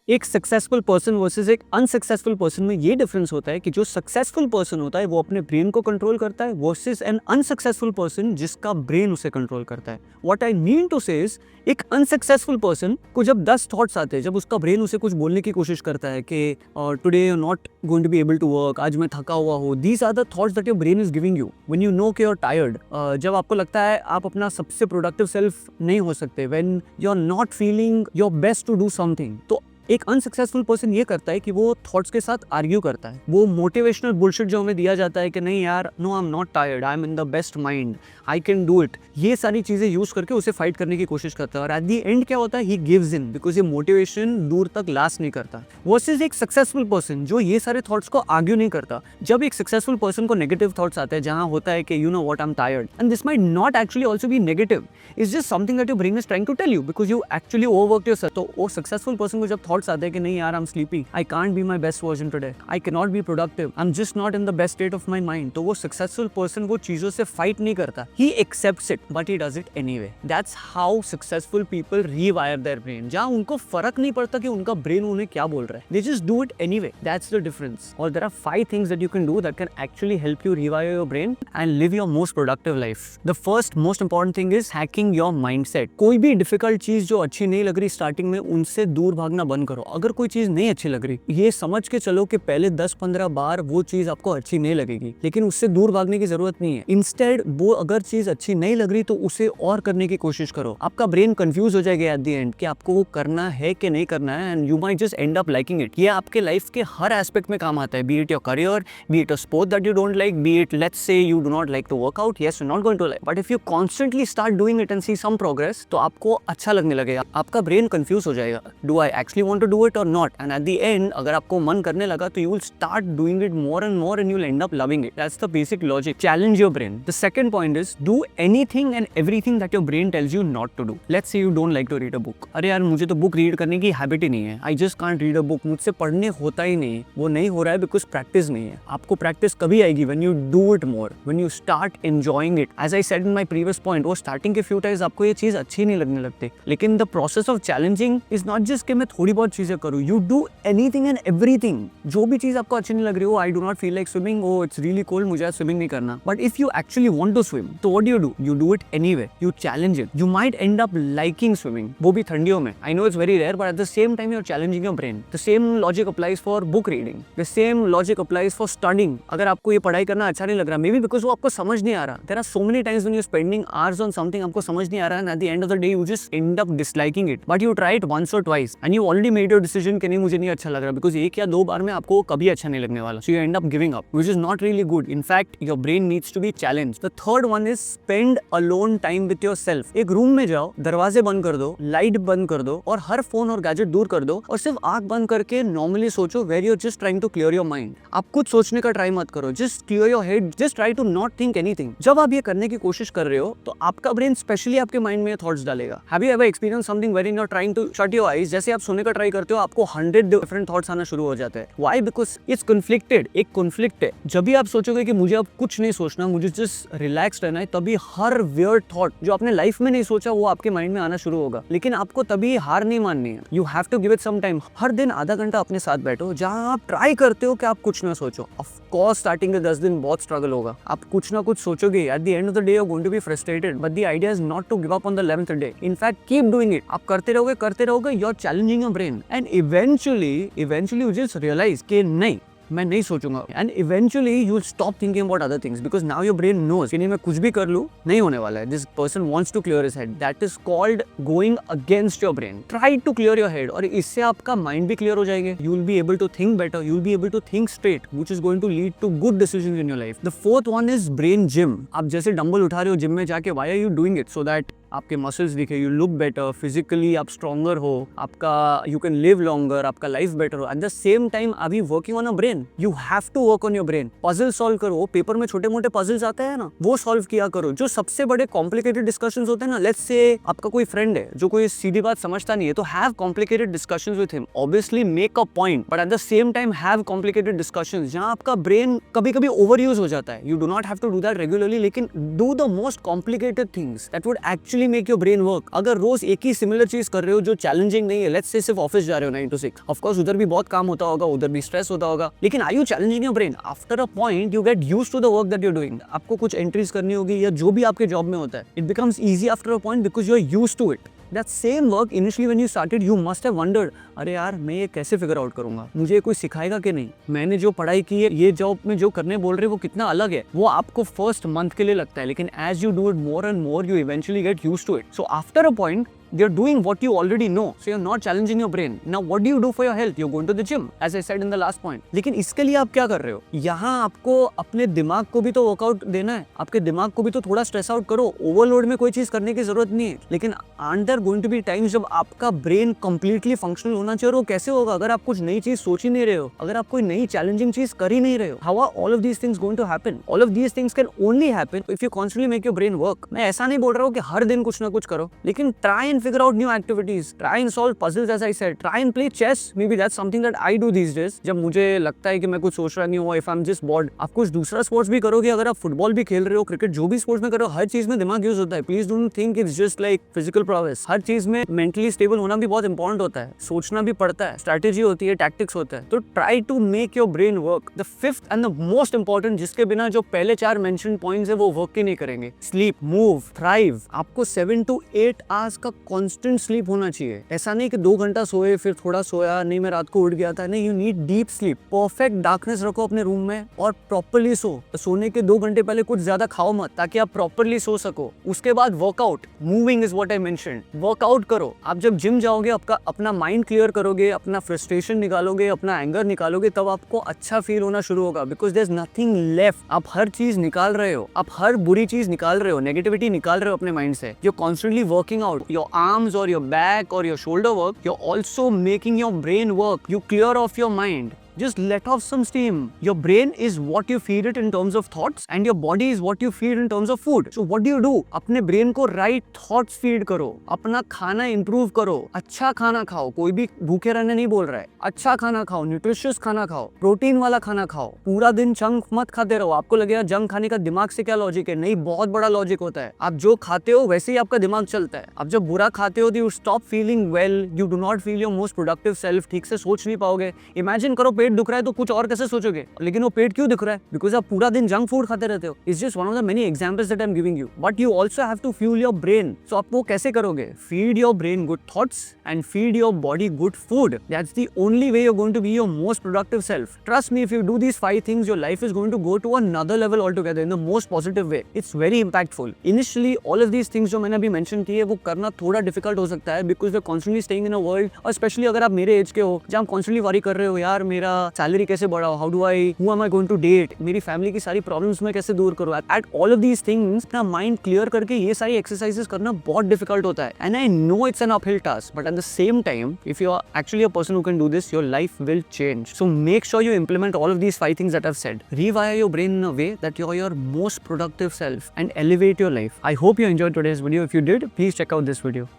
एक successful person versus एक unsuccessful person में ये डिफरेंस होता है कि जो सक्सेसफुल पर्सन होता है वो अपने ब्रेन को कंट्रोल करता है वर्सेस एन अनसक्सेसफुल पर्सन जिसका ब्रेन उसे कंट्रोल करता है। व्हाट आई मीन टू से इज, एक अनसक्सेसफुल पर्सन को जब 10 थॉट्स आते हैं, जब उसका ब्रेन उसे कुछ बोलने की कोशिश करता है कि today you are not going to be able to work, आज मैं थका हुआ हूँ, these are the thoughts that your brain is giving you when you know कि यू आर टायर्ड। जब आपको लगता है आप अपना सबसे प्रोडक्टिव सेल्फ नहीं हो सकते, when you are not feeling your best to do something, तो एक अनसक्सेसफुल पर्सन ये करता है कि वो थॉट्स के साथ आर्ग्यू करता है। वो मोटिवेशनल बुलशिट जो हमें दिया जाता है कि नहीं यार, no I am not tired, I am in the best mind, I can do it, ये सारी चीजें यूज करके उसे फाइट करने की कोशिश करता है। और एट द एंड क्या होता है, ही गिव्स इन, बिकॉज ये मोटिवेशन दूर तक लास्ट नहीं करता। वर्सेस एक सक्सेसफुल पर्सन जो ये सारे थॉट्स को आर्ग्यू नहीं करता। जब एक सक्सेसफुल पर्सन को नेगेटिव थॉट्स आते हैं जहां होता है कि you know what, I am tired, and this might not actually also be negative, it's just something that your brain is trying to tell you because you actually overworked yourself. तो वो successful person को जब thoughts आते हैं कि नहीं यार, I'm sleepy, I can't be my best version today, I cannot be productive, I'm just not in the best state of my mind, तो वो successful person वो चीजों से fight नहीं करता, he accepts it but he does it anyway. That's how successful people rewire their brain, जहाँ उनको फर्क नहीं पड़ता कि उनका brain उन्हें क्या बोल रहा है, they just do it anyway. That's the difference. और there are 5 things that you can do that can actually help you rewire your brain and live your most productive life. The first most important thing is hacking your mindset. कोई भी difficult चीज जो अच्छी नहीं लग रही starting में, उनसे दूर भागना बंद करो। अगर कोई चीज नहीं अच्छी लग रही, ये समझ के चलो कि पहले 10-15 बार वो चीज आपको अच्छी नहीं लगेगी, लेकिन उससे दूर भागने की जरूरत नहीं है। इंस्टेड वो अगर चीज अच्छी नहीं लग रही तो उसे और करने की कोशिश करो। आपका ब्रेन कंफ्यूज हो जाएगा एट द एंड कि आपको वो करना है कि नहीं करना है, and you might just end up liking it. ये आपके लाइफ के हर एस्पेक्ट में काम आता है, be it your career, be it a sport that you don't like, be it let's say you do not like to work out, yes you not going to like, but if you constantly start doing it and see some progress, तो आपको अच्छा लगने लगेगा। आपका brain confuse हो जाएगा, do I actually want to do it और not, and at the end अगर आपको मन करने लगा तो you will start doing it more and more and you will end up loving it. That's the basic logic. Challenge your brain. The second point is do anything and everything that your brain tells you not to do. Let's say you don't like to read a book. अरे यार, मुझे तो book read करने की habit ही नहीं है, I just can't read a book, मुझसे पढ़ने होता ही नहीं। वो नहीं हो रहा है बिकॉज प्रैक्टिस नहीं है। आपको प्रैक्टिस कभी आएगी when you do it more, when you start enjoying it. As I said in my previous point, वो स्टार्टिंग के फ्यू टाइम्स आपको ये चीज अच्छी नहीं लगने लगती, लेकिन the process of challenging is not just कि मैं थोड़ी बहुत चीजें करूँ, you do anything and everything. जो भी चीज आपको अच्छी नहीं लग रही हो, I do not feel like swimming, oh it's really cold, मुझे आज स्विमिंग नहीं करना, but if you actually want to swim, तो what you do it anyway, you challenge it, you might end up liking swimming, वो भी ठंडियों में। I know it's very rare, but at the same time you are challenging your brain. The same logic applies for book reading, the same logic applies for studying. अगर आपको ये पढ़ाई करना अच्छा नहीं लग रहा, मे बी बिकॉज वो आपको समझ नहीं आ रहा, there are so many times when you spending hours on something, आपको समझ नहीं आ रहा, and at the end of the day you just end up disliking it, but you try it once और twice and you already made your decision कि नहीं मुझे नहीं अच्छा लग रहा, बिकॉज एक या दो बार में आपको कभी अच्छा नहीं लगने वाला, so you end up giving up, which is not really good. In fact your brain needs to be challenged. The third one is spend alone time with yourself. एक रूम में जाओ, दरवाजे बंद कर दो, लाइट बंद कर दो, और हर फोन और गैजेट दूर कर दो, और सिर्फ आंख बंद करके नॉर्मली सोचो, where you are just trying to clear your mind. आप कुछ सोचने का ट्राई मत करो, just clear your head, just try to not think anything. जब आप ये करने की कोशिश कर रहे हो, तो आपका ब्रेन स्पेशली आपके माइंड में थॉट्स डालेगा। Have you ever experience something where you are trying to shut your eyes, जैसे आप सोने का ट्राई करते हो, आपको 100 डिफरेंट थॉट्स आना शुरू हो जाते हैं। व्हाई? बिकॉज इट्स कन्फ्लिक्टेड, एक कॉन्फ्लिक्ट है। जब भी आप सोचोगे कि मुझे अब कुछ नहीं सोचना, मुझे जस्ट रिलैक्स रहना है, तभी हर वियर्ड थॉट जो आपने लाइफ में नहीं सोचा वो आपके माइंड में आना शुरू होगा। लेकिन आपको तभी हार नहीं माननी है, you have to give it some time. हर दिन आधा घंटा अपने साथ बैठो, जहां आप ट्राई करते हो कि आप कुछ ना सोचो। ऑफ कोर्स स्टार्टिंग के 10 दिन बहुत स्ट्रगल होगा, आप कुछ ना कुछ सोचोगे, at the end of the day you are going to be frustrated, but the idea is not to give up on the 11th day. In fact keep doing it. आप करते रहोगे, you are challenging your brain, and eventually you just realise कि नहीं, मैं नहीं सोचूंगा, and eventually you will stop thinking about other things, because now your brain knows कि नहीं, मैं कुछ भी कर लूं नहीं होने वाला है। This person wants to clear his head, that is called going against your brain. Try to clear your head, और इससे आपका माइंड भी क्लियर हो जाएगा, you will be able to think better, you will be able to think straight, which is going to lead to good decisions in your life. The fourth one is brain gym. आप जैसे dumbbell उठा रहे हो gym में जाके, why are you doing it? So that आपके muscles दिखे, you look better, physically आप स्ट्रॉन्गर हो, आपका यू कैन लिव लॉन्गर, आपका लाइफ बेटर हो। एट द सेम टाइम अभी working on a brain, you have to work on your brain. Puzzle solve करो, paper में छोटे मोटे पजल्स आते हैं ना, वो सॉल्व किया करो। जो सबसे बड़े कॉम्प्लिकेटेड डिस्कशंस होते हैं ना, लेट्स से आपका कोई फ्रेंड है जो कोई सीधी बात समझता नहीं है, तो have complicated discussions with him. Obviously make a point, but at the same time have complicated discussions, जहां आपका ब्रेन कभी कभी ओवर यूज हो जाता है। You do not have to do that regularly, लेकिन do the most complicated things that would actually actually make your brain work. अगर रोज एक ही सिमिलर चीज कर रहे हो जो चैलेंजिंग नहीं है, लेट्स से सिर्फ ऑफिस जा रहे हो 9 to 6, ऑफ कोर्स उधर भी बहुत काम होता होगा, उधर भी स्ट्रेस होता होगा, लेकिन are you challenging your brain? After a point you get used to the work that you are doing. आपको कुछ एंट्रीज करनी होगी या जो भी आपके जॉब में होता है, it becomes easy after a point because you are used to it. That same work initially when you started, you must have wondered, अरे यार मैं ये कैसे फिगर आउट करूंगा, मुझे कोई सिखाएगा कि नहीं, मैंने जो पढ़ाई की है ये जॉब में जो करने बोल रहे हैं वो कितना अलग है। वो आपको फर्स्ट मंथ के लिए लगता है, लेकिन as you do it more and more you eventually get used to it. So after a point you're doing what you already know, so you're not challenging your brain. Now what do you do for your health? You're going to the gym, as I said in the last point. लेकिन इसके लिए आप क्या कर रहे हो? यहाँ आपको अपने दिमाग को भी तो वर्कआउट देना है, आपके दिमाग को भी तो थोड़ा स्ट्रेस आउट करो। ओवरलोड में कोई चीज करने की जरूरत नहीं है, लेकिन aren't there going to be times जब आपका ब्रेन कंप्लीटली फंक्शनल होना चाहिए? और वो कैसे होगा अगर आप कुछ नई चीज सोच ही नहीं रहे हो, अगर आप कोई नई चैलेंजिंग चीज कर ही नहीं रहे हो? How are all of these things going to happen? All of these things can only happen if you constantly make your brain work. मैं ऐसा नहीं बोल रहा हूँ कि हर दिन कुछ ना कुछ करो, लेकिन try and figure out new activities. Try and solve puzzles, as I said. Try and play chess. Maybe that's something that I do these days. जब मुझे लगता है कि मैं कुछ सोच रहा नहीं हूँ, if I'm just bored. आप कुछ दूसरा स्पोर्ट्स भी करोगे, अगर आप फुटबॉल भी खेल रहे हो, क्रिकेट, जो भी स्पोर्ट्स में करो, हर चीज में दिमाग यूज होता है। Please don't think it's just like physical progress. हर चीज में मेंटली स्टेबल होना भी बहुत इंपॉर्टेंट होता है, सोचना भी पड़ता है, स्ट्रैटेजी होती है, टैक्टिक्स होता है। तो try to make your brain work. The fifth and the most important, जिसके बिना जो पहले 4 मेंशन पॉइंट्स है वो वर्क ही नहीं करेंगे, स्लीप, मूव, थ्राइव। आपको 7 to 8 आवर्स का कांस्टेंट स्लीप होना चाहिए। ऐसा नहीं कि 2 घंटा सोए फिर थोड़ा सोया, नहीं मैं रात को उठ गया था, नहीं, you need deep sleep. Perfect darkness रखो अपने रूम में और प्रॉपर्ली सो। सोने के 2 घंटे पहले कुछ ज्यादा खाओ मत, ताकि आप प्रॉपर्ली सो सको। उसके बाद workout, moving is what I mentioned. Workout करो। आप जब जिम जाओगे, आपका अपना माइंड क्लियर करोगे, अपना फ्रस्ट्रेशन निकालोगे, अपना एंगर निकालोगे, तब आपको अच्छा फील होना शुरू होगा, because there is nothing left. आप हर चीज निकाल रहे हो, आप हर बुरी चीज निकाल रहे हो, नेगेटिविटी निकाल रहे हो अपने माइंड से। You are constantly working out your arms और योर बैक और your shoulder work, you're also making your brain work. You clear off your mind. Just let off some steam. Your brain is what you feed it in terms of thoughts, and your body is what you feed in terms of food. So what do? अपने brain को right thoughts feed करो, अपना खाना improve करो, अच्छा खाना खाओ। कोई भी भूखे रहने नहीं बोल रहा है, अच्छा खाना खाओ, न्यूट्रिशियस खाना खाओ, प्रोटीन वाला खाना खाओ। पूरा दिन जंक मत खाते रहो। आपको लगेगा जंक खाने का दिमाग से क्या लॉजिक है? नहीं, बहुत बड़ा लॉजिक होता है। आप जो खाते हो वैसे ही आपका दिमाग चलता है। आप जब बुरा खाते हो, you stop feeling well, you do not feel your most productive self. ठीक से सोच नहीं पाओगे। इमेजिन करो पेट दुख रहा है तो कुछ और कैसे सोचोगे, लेकिन वो पेट क्यों दुख रहा है? बिकॉज आप पूरा दिन जंक फूड खाते रहते हो। It's just one of the many examples that I am giving you, but you also have to fuel your brain. So आप वो कैसे करोगे? Feed your brain good thoughts and feed your body good food. That's the only way you are going to be your most productive self. Trust me, if you do these 5 things, your life is going to go to another level altogether in the most positive way. It's very impactful. Initially, all of these things जो मैंने अभी mention किए वो करना थोड़ा difficult हो सकता है, because we are constantly staying in a world, और स्पेशली अगर आप मेरे एज के हो, जहाँ कॉन्स्टेंटली वरी कर रहे हो, यार मेरा सैलरी कैसे बढ़ाओ, how do I, who am I going to date, मेरी फैमिली की सारी प्रॉब्लम्स में कैसे दूर करूँ। At all of these things अपना माइंड क्लियर करके ये सारी एक्सरसाइजेस करना बहुत डिफिकल्ट होता है। And I know it's an uphill task, but at the same time if you are actually a person who can do this, your life will change. So make sure you implement all of these 5 things that I've said. Rewire your brain in a way that you're your most productive self and elevate your life. I hope you enjoyed today's video. If you did, please check out this video.